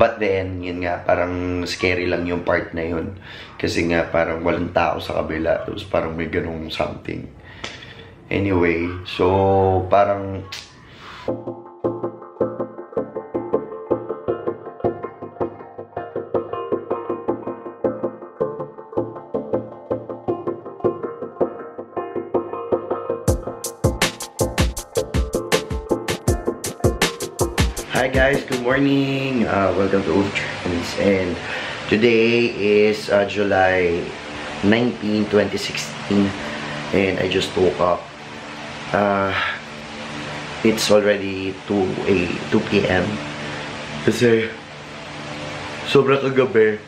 But then, yun nga, parang scary lang yung part na yun. Kasi nga, parang walang tao sa kabila. Tapos parang may ganung something. Anyway, so, parang... Hi guys, good morning. Welcome to Ove Trends. And today is July 19, 2016. And I just woke up. It's already 2 p.m. Kasi sobrang kagabi.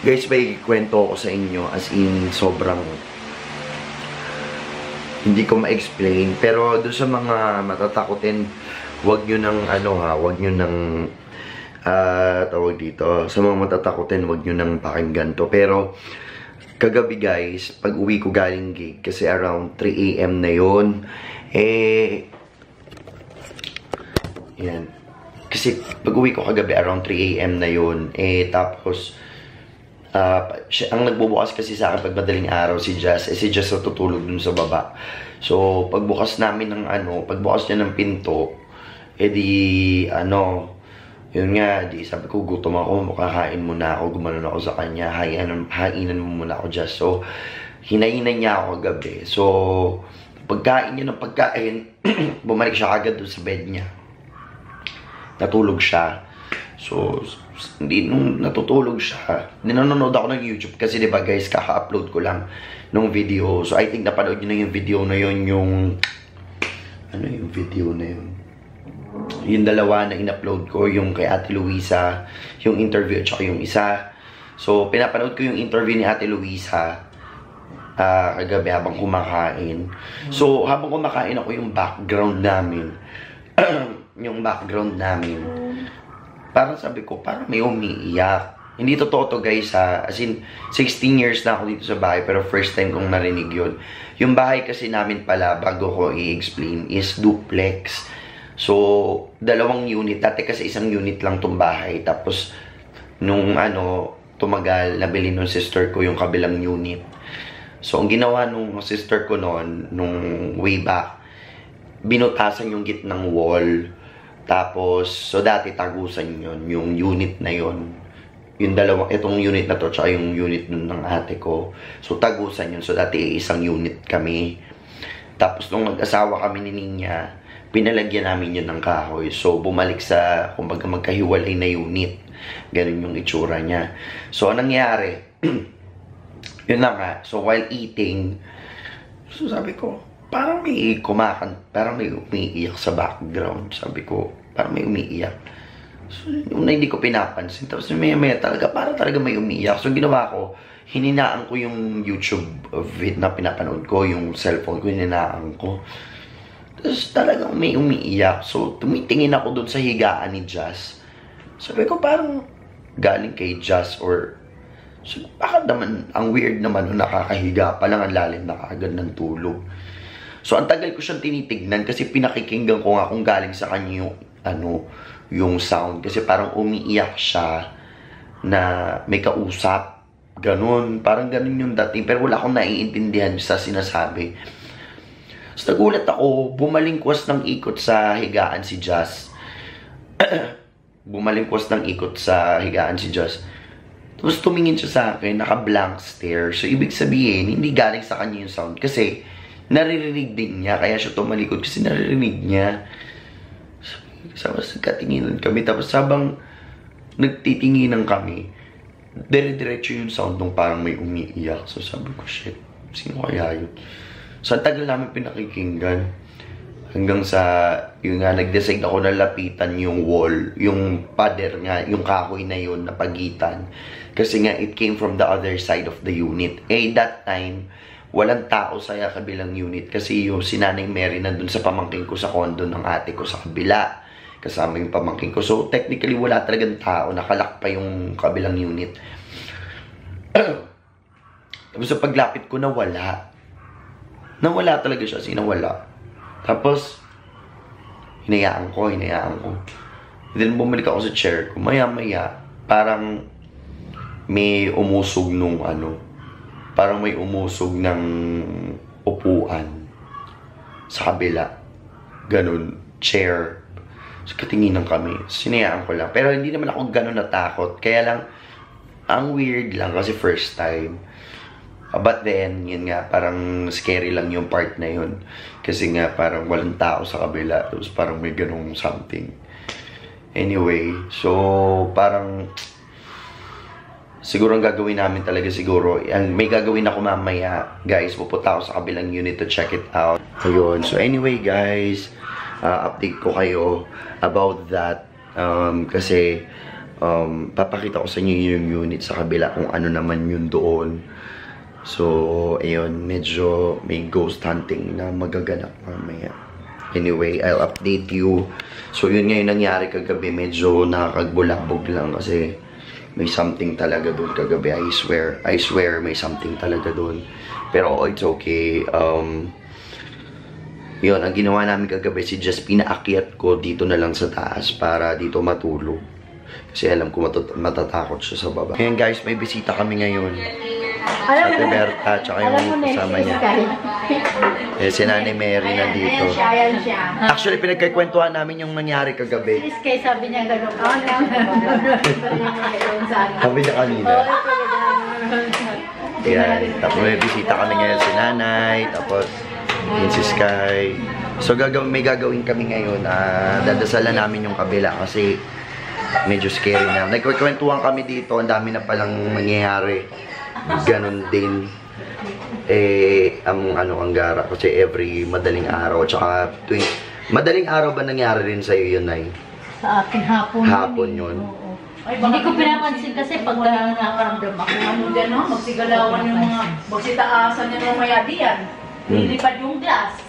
Guys, may kwento ko sa inyo. As in, sobrang hindi ko ma-explain. Pero doon sa mga matatakotin, wag nyo nang wag nyo nang tawag dito, sa mga matatakotin, wag nyo nang pakinggan to. Pero kagabi guys, pag uwi ko galing gig, kasi around 3 AM na yun, yan, kasi pag uwi ko kagabi around 3 AM na yun, tapos ang nagbubukas kasi sa akin pag madaling araw si Jazz, si Jazz natutulog dun sa baba. So pagbukas namin ng pagbukas niya ng pinto, yun nga, sabi ko, gutom ako, makakain muna ako, gumanon ako sa kanya, hainan mo muna ako, Jazz. So, hinainan niya ako kagabi. So, pagkain niya ng pagkain, bumalik siya agad doon sa bed niya. Natulog siya. So, nung natutulog siya, nanonood ako ng YouTube kasi, diba guys, kaka-upload ko lang nung video. So, I think napanood niyo na yung video na yun, yung video na yun? Yung dalawa na in-upload ko, yung kay Ate Luisa, yung interview at saka yung isa. So, pinapanood ko yung interview ni Ate Luisa kagabi habang kumakain. So, habang kumakain ako, yung background namin, parang sabi ko, parang may umiiyak. Hindi totoo to guys ha. As in, 16 years na ako dito sa bahay, pero first time kong narinig yun. Yung bahay kasi namin pala, bago ko i-explain, is duplex. So, dalawang unit. Dati kasi isang unit lang tong bahay. Tapos, nung tumagal, nabili nung sister ko yung kabilang unit. So, ang ginawa nung sister ko noon, nung way back, binutasan yung gitnang wall. Tapos, so dati tagusan yun, yung unit na yun. Yung itong unit na to, tsaka yung unit nun ng ate ko. So, tagusan yun. So, dati isang unit kami. Tapos, nung nag-asawa kami ni Ninya, pinalagyan namin yun ng kahoy. So, bumalik sa, kumbaga, magkahiwalay na unit. Ganun yung itsura niya. So, anong nangyari? Yun na nga. So, while eating, so sabi ko, parang may parang may umiiyak sa background. Sabi ko, parang may umiiyak. So, una hindi ko pinapansin. Tapos, maya talaga, parang talaga may umiiyak. So, ginawa ko, hininaan ko yung YouTube vid na pinapanood ko, yung cellphone ko, hininaan ko. Tapos talagang may umiiyak. So, tumitingin ako dun sa higaan ni Jazz. Sabi ko, parang galing kay Jazz or... So, bakit naman, ang weird naman nung nakakahiga pa lang, ang lalim na kaagad ng tulog. So, ang tagal ko siyang tinitignan kasi pinakikinggan ko nga kung galing sa kanya yung, yung sound. Kasi parang umiiyak siya na may kausap. Ganun. Parang ganun yung dating. Pero wala akong naiintindihan sa sinasabi. So, nagulat ako, bumalingkwas ng ikot sa higaan si Jazz. Bumalingkwas ng ikot sa higaan si Jazz. Tapos tumingin siya sa akin, naka-blank stare. So, ibig sabihin, hindi galing sa kanya yung sound. Kasi, naririnig din niya. Kaya siya tumalikod kasi naririnig niya. Tapos, nagkatinginan kami. Tapos, habang nagtitinginan kami, dire-diretso yung sound nung parang may umiiyak. So, sabi ko, shit, sino kaya yun? So, ang tagal namin pinakikinggan. Hanggang sa, yun nga, nag-decide ako na lapitan yung wall, yung pader nga, yung kahoy na yun, na pagitan. Kasi nga, it came from the other side of the unit. That time, walang tao sa kabilang unit. Kasi yung si Nanay Mary nandun sa pamangking ko sa condo ng ate ko sa kabila. Kasama yung pamangking ko. So, technically, wala talagang tao. Nakalak pa yung kabilang unit. Tapos sa paglapit ko, nawala. Nawala talaga siya, sinawala. Tapos, hinayaan ko. Then, bumalik ako sa chair ko. Maya-maya, parang may umusog nung ano. Parang may umusog ng upuan sa kabila. Ganun. Chair. So, katinginan kami. Sinayaan ko lang. Pero hindi naman ako ganun natakot. Kaya lang, ang weird lang kasi first time. But then, yun nga, parang scary lang yung part na yun. Kasi nga, parang walang tao sa kabila. Tapos parang may ganung something. Anyway, so, parang, siguro ang gagawin namin talaga siguro, may gagawin ako mamaya, guys, pupunta ako sa kabilang unit to check it out. Ayun, so anyway, guys, update ko kayo about that. Kasi, papakita ko sa inyo yung unit sa kabila kung ano naman yun doon. So, ayun, medyo may ghost hunting na magaganap mamaya. Anyway, I'll update you. So, yun nga yung nangyari kagabi. Medyo nakakagbulabog lang kasi may something talaga doon kagabi. I swear may something talaga doon. Pero it's okay. Yun, ang ginawa namin kagabi, si Just pinaakyat ko dito na lang sa taas para dito matulog. Kasi alam ko matatakot siya sa baba. Ngayon guys, may bisita kami ngayon. Sa Berta, tsaka yung kasama niya. Si Nanay Mary nandito. Actually, pinagkikwentuhan namin yung nangyari kagabi. Kaya sabi niya gano'n. Sabi niya kanina. Yan. Tapos may bisita kami ngayon si Nanay. Tapos yun si Sky. So may gagawin kami ngayon. Dadasalan namin yung kabila kasi medyo scary na. Nagkikwentuhan kami dito. Ang dami na palang nangyayari. Ganon din ang gara kasi every madaling araw tsaka madaling araw ba nangyari rin sa'yo yun, Nay? Sa akin hapon yun. Hindi ko pinapansin kasi pag nakaramdam ako. Ano dyan, no? Magsigalawan yung mga magsitaasan yung mga mayadian. Lilipad yung glass.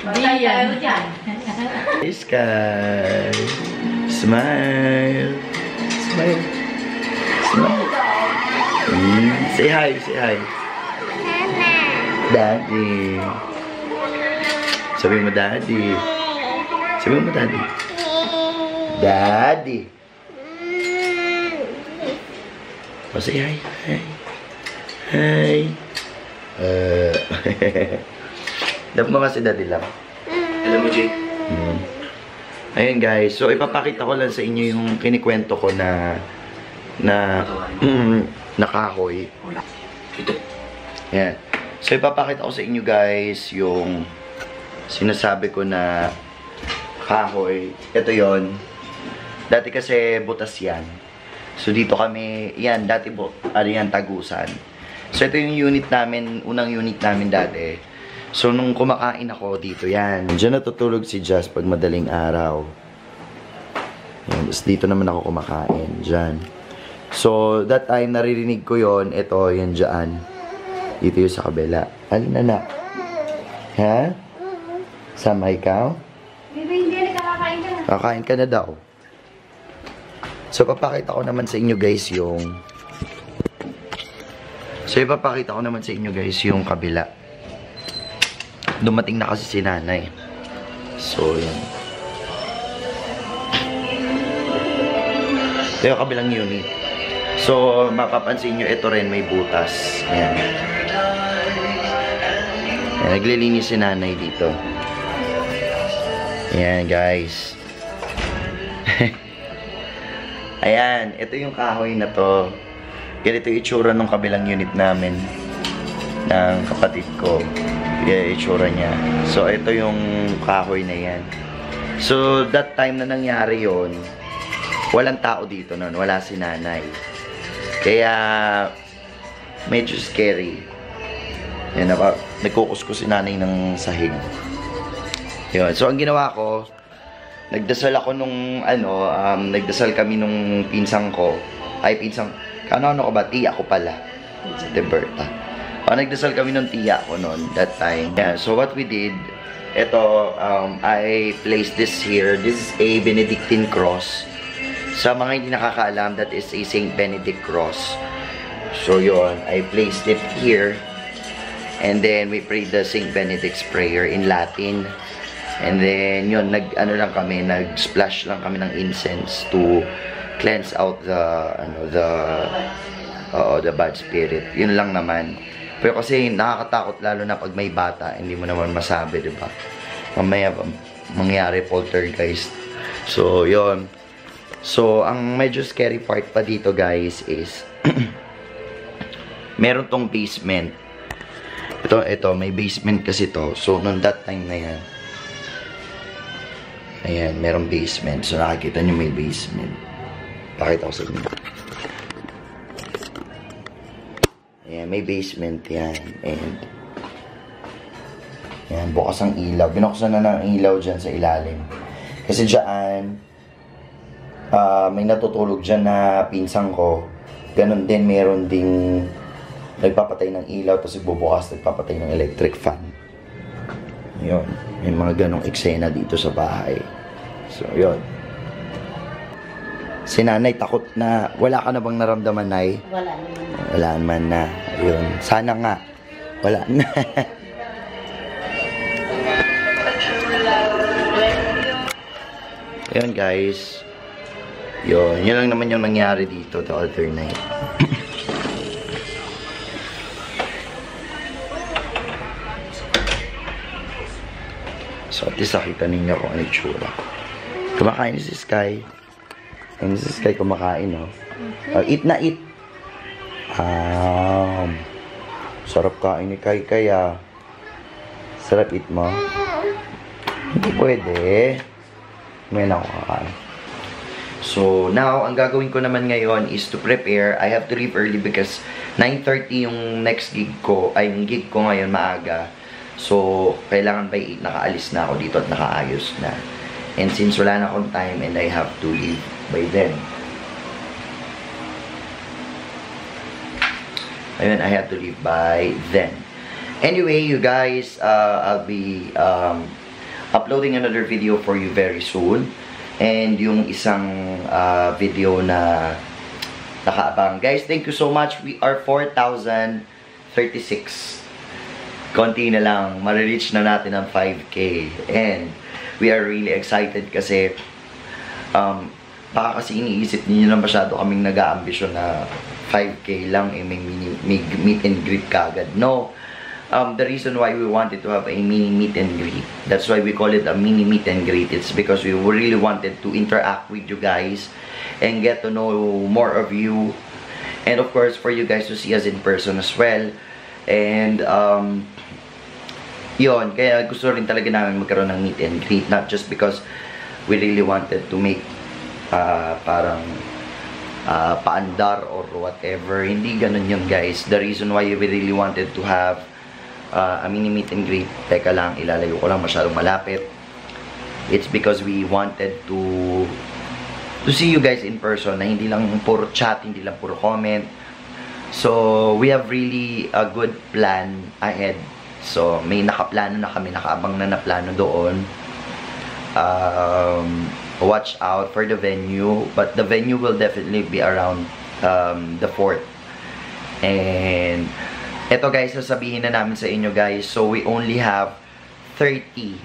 Basta tayo dyan. Hey, Sky! Smile! Smile! Smile! Say hi, say hi. Daddy. Sabi mo, Daddy. Sabi mo, Daddy. Daddy. Oh, say hi. Hi. Hi. Dapat mo kasi Daddy lang. Alam mo, Jake? Ayun, guys. So, ipapakita ko lang sa inyo yung kinikwento ko na nakahoy. Yan. So, ipapakita ko sa inyo guys yung sinasabi ko na kahoy. Ito yon. Dati kasi butas yan. So, dito kami, yan, dati yan, tagusan. So, ito yung unit namin, unang unit namin dati. So, nung kumakain ako dito, yan. Diyan natutulog si Jazz pag madaling araw. Yan. Tapos dito naman ako kumakain. Diyan. So, that time, naririnig ko yon. Ito, yan dyan. Dito yung sa kabila. Alin na? Ha? Sama ikaw? Hindi na kakakain ka na. Kakain ka na daw. So, papakita ko naman sa inyo guys yung... ipapakita ko naman sa inyo guys yung kabila. Dumating na kasi si Nanay. So, yan. Ito yung kabilang unit. So, mapapansin nyo, ito rin may butas. Ayan. Ayan, naglilinis si Nanay dito. Ayan, guys. Ayan, ito yung kahoy na to. Ganito yung itsura ng kabilang unit namin. Ng kapatid ko. Yan yung itsura niya. So, ito yung kahoy na yan. So, that time na nangyari yon, walang tao dito nun. Wala si Nanay. Kaya, medyo scary. Yan, nagkukuskus si Nanay ng sahig. Yun. So, ang ginawa ko, nagdasal ako nung, nagdasal kami nung pinsang ko. Ay, pinsang, ano ko ba? Tiya ko pala. Si Berta. Nagdasal kami nung tiya ko noon, that time. Yeah, so, what we did, ito, I placed this here. This is a Benedictine cross. Sa mga hindi nakakaalam, that is a Saint Benedict cross. So, yun. I placed it here. And then, we prayed the Saint Benedict's prayer in Latin. And then, yun, nag-splash lang kami ng incense to cleanse out the bad spirit. Yun lang naman. Pero kasi nakakatakot lalo na pag may bata, hindi mo naman masabi, diba? Mamaya mangyari poltergeist. So, yun. So, ang medyo scary part pa dito, guys, is meron tong basement. Ito, may basement kasi to. So, nung that time na yan, ayan, merong basement. So, nakikita nyo may basement. Pakita ko sa inyo. Ayan, may basement yan. And, ayan, bukas ang ilaw. Binuksan na ng ilaw dyan sa ilalim. Kasi dyan, may natutulog dyan na pinsang ko. Ganon din, meron ding nagpapatay ng ilaw, tapos bubukas, nagpapatay ng electric fan. Yun. May mga ganong eksena dito sa bahay. So, yun. Si nanay, takot na. Wala ka na bang naramdaman, nay? Wala naman. Wala naman na. Yun. Sana nga. Wala na. Yun, guys. Yun. Yun lang naman yung nangyari dito the other night. So, at least nakita ninyo kung ano yung tsura. Kumakain si Sky. Ayun si Sky kumakain, no? Eat na, eat. Sarap kain ni Kai kaya. Sarap eat mo. Hindi pwede. May na ako kakain. So, now, ang gagawin ko naman ngayon is to prepare. I have to leave early because 9:30 yung next gig ko. Ay, yung gig ko ngayon maaga. So, kailangan by 8 nakaalis na ako dito at nakaayos na. And since wala na akong time and I have to leave by then. Ayun, I have to leave by then. Anyway, you guys, I'll be uploading another video for you very soon. And yung isang video na nakaabang. Guys, thank you so much. We are 4,036. Konti na lang, ma-reach na natin ang 5K. And we are really excited kasi baka kasi iniisip niyo na masyado kaming nag-aambisyon na 5K lang, may meet and greet kagad. No. The reason why we wanted to have a mini meet and greet, that's why we call it a mini meet and greet. It's because we really wanted to interact with you guys and get to know more of you. And of course, for you guys to see us in person as well. And yun, kaya gusto rin talaga namin magkaroon ng meet and greet, not just because we really wanted to make parang paandar or whatever. Hindi ganun yun, guys. The reason why we really wanted to have a mini meet and greet, teka lang, ilalayo ko lang masyadong malapit. It's because we wanted to see you guys in person, na hindi lang puro chat, hindi lang puro comment. So, we have really a good plan ahead. So, may nakaplano na kami, nakaabang na plano doon. Watch out for the venue, but the venue will definitely be around the 4th. And eto guys, sasabihin na namin sa inyo guys, so we only have 30.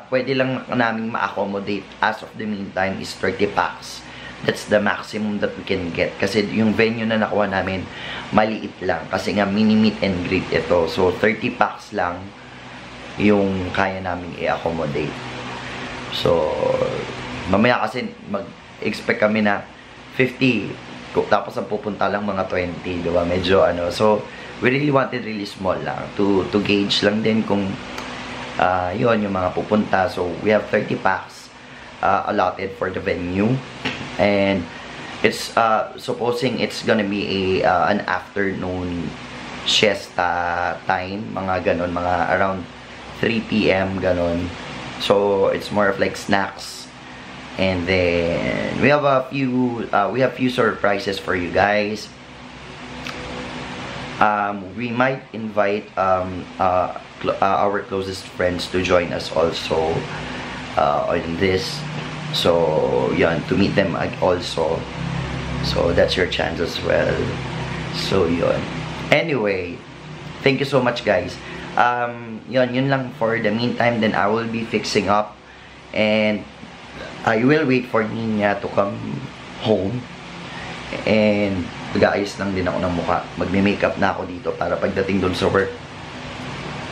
Pwede lang naming ma-accommodate as of the meantime is 30 packs. That's the maximum that we can get. Kasi yung venue na nakuha namin, maliit lang. Kasi nga, mini meet and greet ito. So, 30 packs lang yung kaya namin i-accommodate. So, mamaya kasi mag-expect kami na 50. Tapos ang pupunta lang mga 20. Diba? Medyo ano. So, we really wanted really small lang. To gauge lang din kung yun, yung mga pupunta. So, we have 30 packs allotted for the venue. And it's supposing it's gonna be an afternoon siesta time, mga ganon, mga around 3 PM ganon. So it's more of like snacks, and then we have few surprises for you guys. We might invite our closest friends to join us also on this. So, yun, to meet them also. So, that's your chance as well. So, yun. Anyway, thank you so much, guys. Yun lang for the meantime. Then I will be fixing up. And I will wait for Nina to come home. And mag-aayos lang din ako ng mukha. Magme-makeup na ako dito para pagdating doon sa work,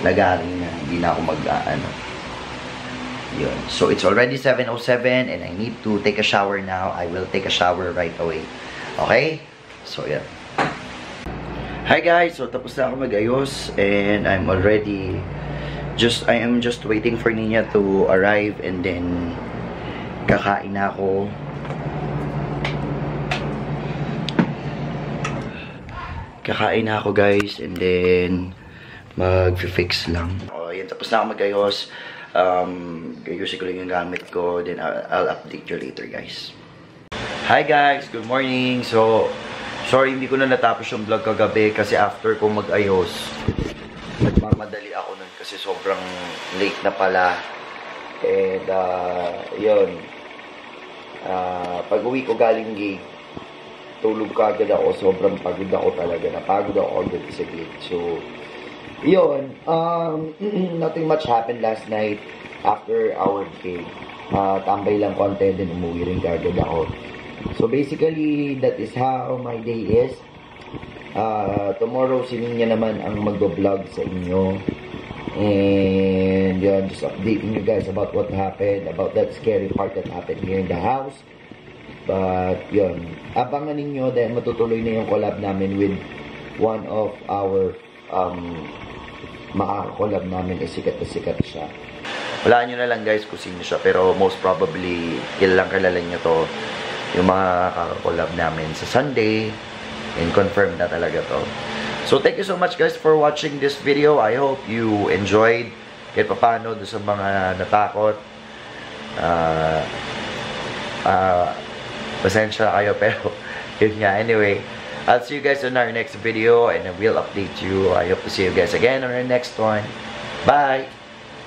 lagaring na hindi na ako mag-ano. Yun. So it's already 7:07 and I need to take a shower now. I will take a shower right away. Okay? So yeah. Hi guys, so tapos na ako mag-ayos and I am just waiting for Nina to arrive and then kakain na ako. Kakain na ako guys and then mag-fix lang. O yan, tapos na ako mag-ayos. Gayusin ko lang yung gamit ko, then I'll update you later guys. Hi guys, good morning. So sorry hindi ko na natapos yung vlog kagabi kasi after ko mag-ayos, nagmamadali ako nun kasi sobrang late na pala. And yun, pag uwi ko galing gig, tulog ka agad ako, sobrang pagod ako talaga, napagod ako agad sa gig. So yun, nothing much happened last night after our gig. Tambay lang konti, then umuwi rin agad ako. So basically, that is how my day is. Tomorrow, si Nina naman ang mag-vlog sa inyo. And yun, just updating you guys about what happened, about that scary part that happened here in the house. But yun, abangan ninyo dahil matutuloy na yung collab namin with one of our makaka-collab namin. Sikat na sikat siya. Walaan nyo na lang guys kung sino siya, pero most probably kilala nyo to, yung mga kaka-collab namin sa Sunday, and confirm na talaga to. So thank you so much guys for watching this video. I hope you enjoyed kahit paano doon sa mga natakot. Pasensya kayo pero yun nga. Anyway, I'll see you guys on our next video and I will update you. I hope to see you guys again on our next one. Bye!